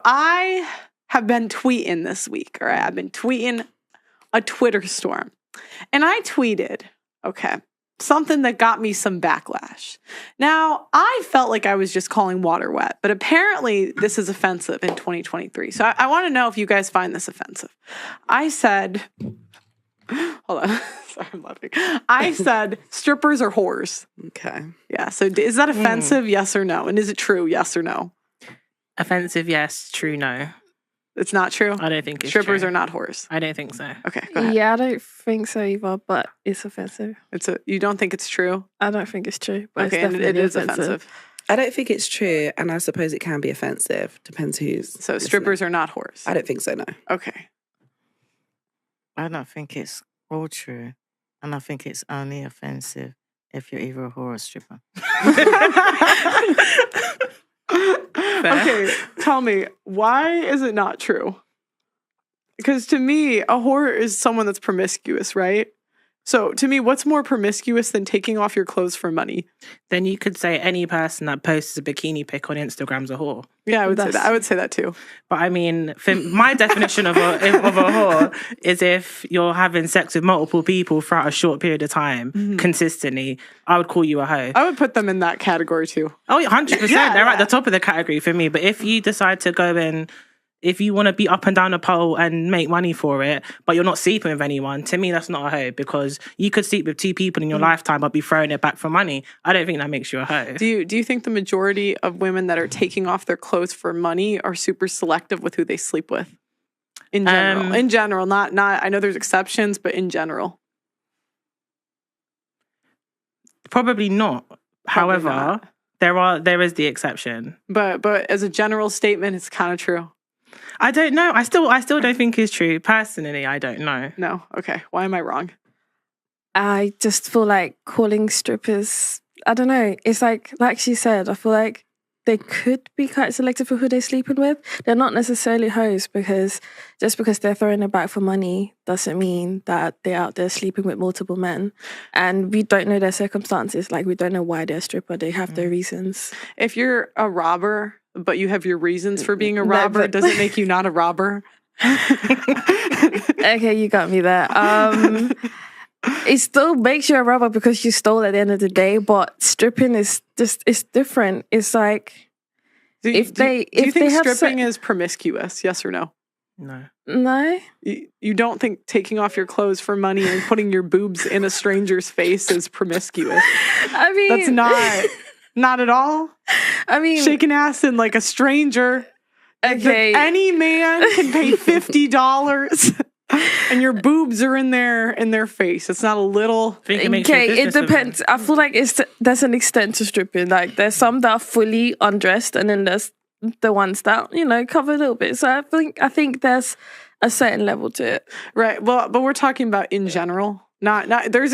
I have been tweeting this week, or I've been tweeting a Twitter storm. And I tweeted, something that got me some backlash. Now, I felt like I was just calling water wet, but apparently this is offensive in 2023. So I want to know if you guys find this offensive. I said, hold on. Sorry, I'm laughing. I said strippers are whores. Okay. Yeah. So is that offensive? Yes or no? And is it true? Yes or no? Offensive, yes. True, no. It's not true? I don't think it's strippers true. are not whores. I don't think so. Okay, go ahead. Yeah, I don't think so either, but it's offensive. You don't think it's true? I don't think it's true, but Okay, it's and definitely it is offensive. I don't think it's true, and I suppose it can be offensive. Depends who's So listening. strippers are not whores? I don't think so, no. Okay. I don't think it's all true. And I think it's only offensive if you're either a whore or a stripper. Okay, tell me, why is it not true? Because to me, a whore is someone that's promiscuous, right? So to me, what's more promiscuous than taking off your clothes for money? Then you could say any person that posts a bikini pic on Instagram's a whore. Yeah, I would say that. I would say that too. But I mean, for my definition of a whore is if you're having sex with multiple people throughout a short period of time, consistently, I would call you a hoe. I would put them in that category too. Oh, 100%. Yeah, They're at the top of the category for me. But if you decide to go in, if you want to be up and down a pole and make money for it, but you're not sleeping with anyone, to me, that's not a hoe, because you could sleep with 2 people in your lifetime but be throwing it back for money. I don't think that makes you a hoe. Do you think the majority of women that are taking off their clothes for money are super selective with who they sleep with? In general, not I know there's exceptions, but in general. Probably not. However, not. There is the exception. But as a general statement, it's kind of true. I don't know. I still don't think it's true. Personally, I don't know. No. Okay. Why am I wrong? I just feel like calling strippers, I don't know. It's like she said, I feel like they could be quite selective for who they're sleeping with. They're not necessarily hoes, because just because they're throwing it back for money doesn't mean that they're out there sleeping with multiple men. And we don't know their circumstances. Like, we don't know why they're a stripper. They have their reasons. If you're a robber, but you have your reasons for being a robber, does it make you not a robber? Okay, you got me there. It still makes you a robber because you stole at the end of the day, but stripping is just, it's different. It's like, do you think stripping is promiscuous? Yes or no? No. No. You don't think taking off your clothes for money and putting your boobs in a stranger's face is promiscuous? I mean, that's not at all. I mean, shaking ass in like a stranger. Okay. Any man can pay $50 and your boobs are in their face. It's not a little. Okay, it depends. I feel like there's an extent to stripping. Like, there's some that are fully undressed, and then there's the ones that, cover a little bit. So I think there's a certain level to it. Right. Well, but we're talking about in general. Not there's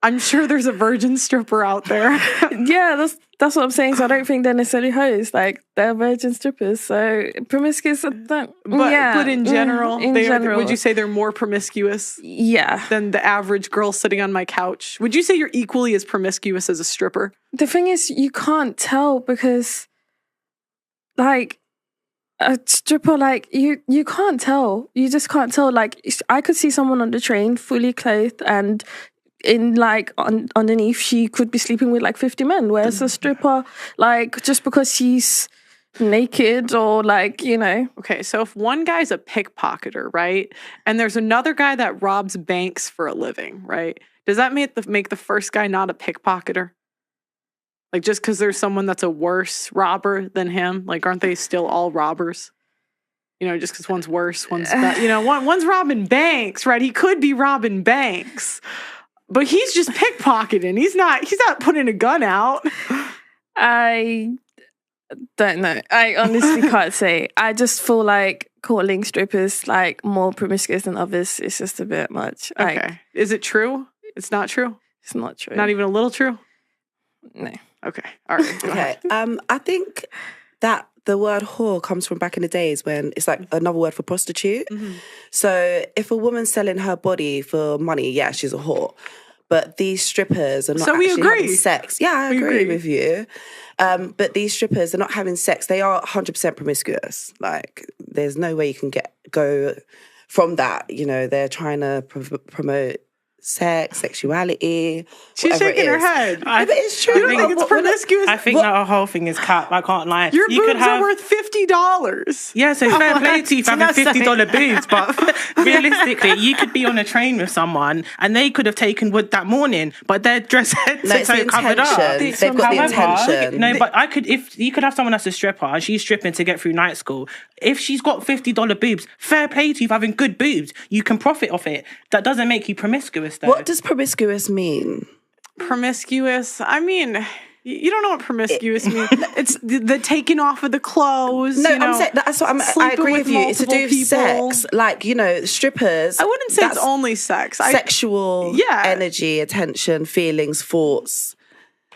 I'm sure there's a virgin stripper out there. Yeah, that's what I'm saying. So I don't think they're necessarily hoes. Like, they're virgin strippers. So promiscuous, but in general, would you say they're more promiscuous? Yeah. Than the average girl sitting on my couch? Would you say you're equally as promiscuous as a stripper? The thing is, you can't tell, because, like, a stripper, like, you can't tell. You just can't tell. Like, I could see someone on the train fully clothed, and in, like, underneath she could be sleeping with like 50 men, whereas a stripper, like, just because she's naked or, like, Okay, so if one guy's a pickpocketer, right, and there's another guy that robs banks for a living, right, does that make the first guy not a pickpocketer? Like, just because there's someone that's a worse robber than him, like, aren't they still all robbers? Just because one's worse, one's one's robbing banks, right? He could be robbing banks, but he's just pickpocketing. He's not putting a gun out. I don't know. I honestly can't say. I just feel like calling strippers, like, more promiscuous than others is just a bit much. Okay. Like, is it true? It's not true? It's not true. Not even a little true? No. Okay. All right. Okay. I think that the word whore comes from back in the days when it's like another word for prostitute. Mm-hmm. So if a woman's selling her body for money, yeah, she's a whore. but these strippers are not So we actually agree. having sex. Yeah, I We agree agree. with you. But these strippers are not having sex. They are 100% promiscuous. Like, there's no way you can go from that. You know, they're trying to promote sex, sexuality. She's whatever shaking it her is. head. Yeah, but it's true. You don't think it's We're not- promiscuous? I think that whole thing is cap. I can't lie. Your you boobs could have are worth $50. Yeah, so fair play to you for having $50 boobs, but realistically, you could be on a train with someone and they could have taken wood that morning, but their dress head No, it's the covered up. intention. They've got the intention. No, but if you could have someone that's a stripper and she's stripping to get through night school, if she's got $50 boobs, fair play to you for having good boobs. You can profit off it. That doesn't make you promiscuous, though. What does promiscuous mean? Promiscuous. I mean, you don't know what promiscuous means. It's the taking off of the clothes. No, you know, I'm saying that's what I sleeping agree with with you. It's to do with multiple people. sex. Like, you know, strippers. I wouldn't say it's that's only sex. sexual energy, attention, feelings, thoughts.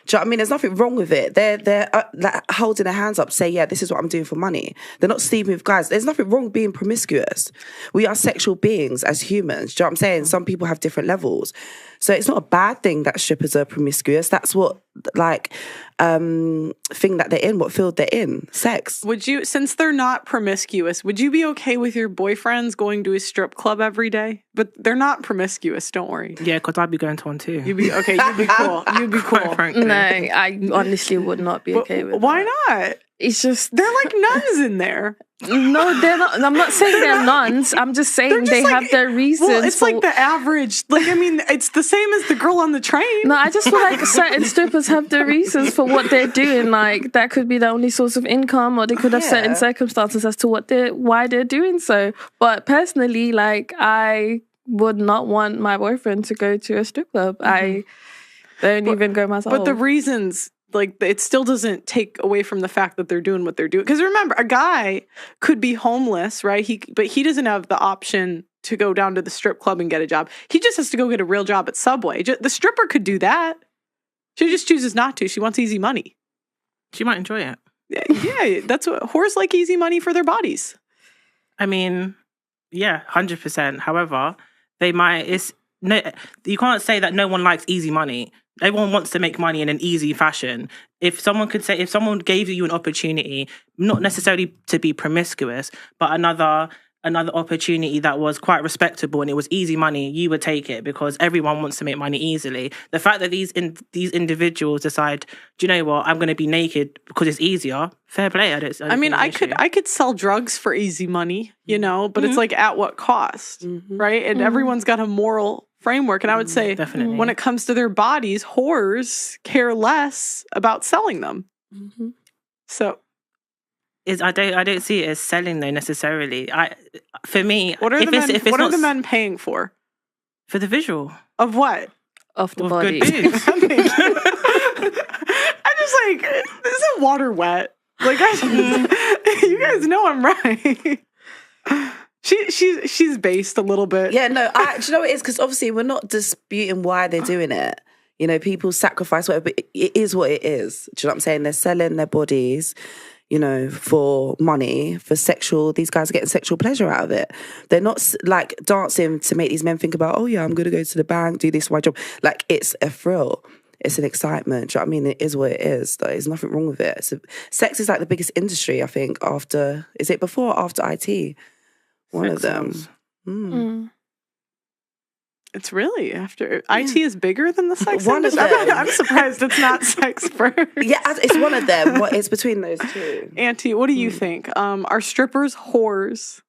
Do you know what I mean? There's nothing wrong with it. They're like holding their hands up to say, yeah, this is what I'm doing for money. They're not sleeping with guys. There's nothing wrong with being promiscuous. We are sexual beings as humans. Do you know what I'm saying? Some people have different levels. So it's not a bad thing that strippers are promiscuous. That's what, like, thing that they're in, what field they're in, sex. Would you, since they're not promiscuous, would you be okay with your boyfriends going to a strip club every day? But they're not promiscuous, don't worry. Yeah, because I'd be going to one too. You'd be okay, you'd be cool. You'd be Quite cool. frankly. No, I honestly would not be okay with Why that. not? It's just They're like nuns in there. no, they're not. I'm not saying they're nuns. I'm just saying They're just they like- have their reasons. Well, it's for, like the average. Like, I mean, it's the same as the girl on the train. No, I just feel like certain strippers have their reasons for what they're doing. Like that could be the only source of income, or they could have certain Yeah. circumstances as to why they're doing so. But personally, like I would not want my boyfriend to go to a strip club. I don't even go myself. But the reasons, like, it still doesn't take away from the fact that they're doing what they're doing. Because remember, a guy could be homeless, right? But he doesn't have the option to go down to the strip club and get a job. He just has to go get a real job at Subway. The stripper could do that. She just chooses not to. She wants easy money. She might enjoy it. Yeah, that's what whores like, easy money for their bodies. I mean, yeah, 100%. However, they might. You can't say that no one likes easy money. Everyone wants to make money in an easy fashion. If someone gave you an opportunity, not necessarily to be promiscuous, but another opportunity that was quite respectable and it was easy money, you would take it because everyone wants to make money easily. The fact that these individuals decide, do you know what, I'm going to be naked because it's easier. Fair play. I mean, I could sell drugs for easy money, you know, but it's like at what cost, right? And everyone's got a moral framework. And I would say, definitely. when it comes to their bodies, whores care less about selling them. So, I don't see it as selling though necessarily. For me, what are if the men paying for? For the visual Of what? of the of body. good boobs. I'm just like, isn't water wet? Like, you guys know I'm right. She's based a little bit. Yeah, no, do you know what it is? Because obviously we're not disputing why they're doing it. You know, people sacrifice whatever, but it is what it is. Do you know what I'm saying? They're selling their bodies, you know, for money, for sexual. These guys are getting sexual pleasure out of it. They're not like dancing to make these men think about, oh yeah, I'm going to go to the bank, do this for my job. Like, it's a thrill. It's an excitement. Do you know what I mean? It is what it is. There's nothing wrong with it. Sex is like the biggest industry, I think, is it before or after IT? One of them. It's really after IT is bigger than the sex One of industry. them. I'm surprised it's not sex first. Yeah, it's one of them. It's between those two. Auntie, what do you think? Are strippers whores?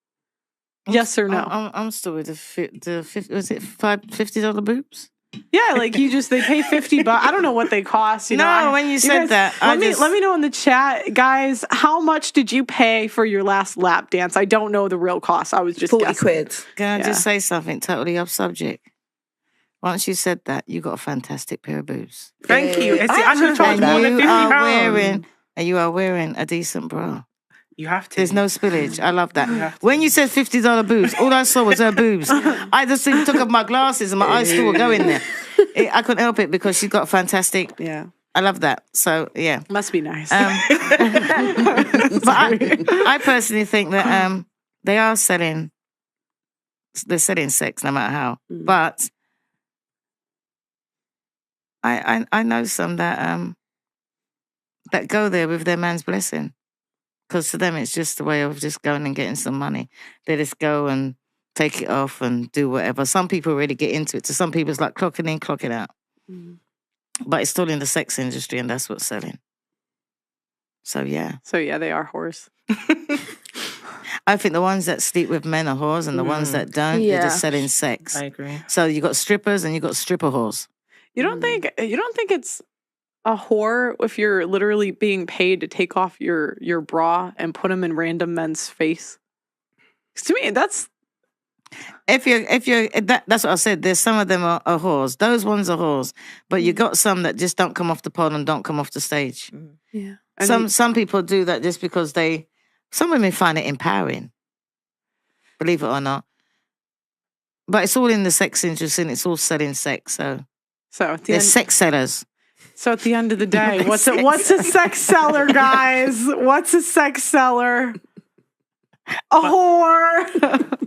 Yes or no? I'm still with was it $50 boobs? Yeah, like they pay $50. I don't know what they cost. You know, When you said guys, that, let me know in the chat, guys. How much did you pay for your last lap dance? I don't know the real cost. I was just 40 guessing. quid. Can I just say something totally off subject? Once you said that, you got a fantastic pair of boobs. Thank you. Yeah. I should charge more than £50. You are wearing a decent bra. You have to. There's no spillage. I love that. When you said $50 boobs, all I saw was her boobs. I just took off my glasses and my eyes still were going there. I couldn't help it because she's got fantastic. Yeah, I love that. So yeah, must be nice. but I personally think that they're selling sex no matter how. But I know some that go there with their man's blessing. Because to them, it's just a way of just going and getting some money. They just go and take it off and do whatever. Some people really get into it. To some people, it's like clocking in, clocking out. But it's still in the sex industry, and that's what's selling. So, yeah. So, yeah, they are whores. I think the ones that sleep with men are whores, and the ones that don't, they're just selling sex. I agree. So you got strippers and you got stripper whores. You don't think it's a whore if you're literally being paid to take off your bra and put them in random men's face? 'Cause to me, that's that's what I said. There's some of them are whores. Those ones are whores, but you got some that just don't come off the pole and don't come off the stage. yeah. Some people do that just because some women find it empowering. Believe it or not. But it's all in the sex industry and it's all selling sex. So at the they're end, sex sellers. So at the end of the day, what's a sex seller, guys? What's a sex seller? A whore.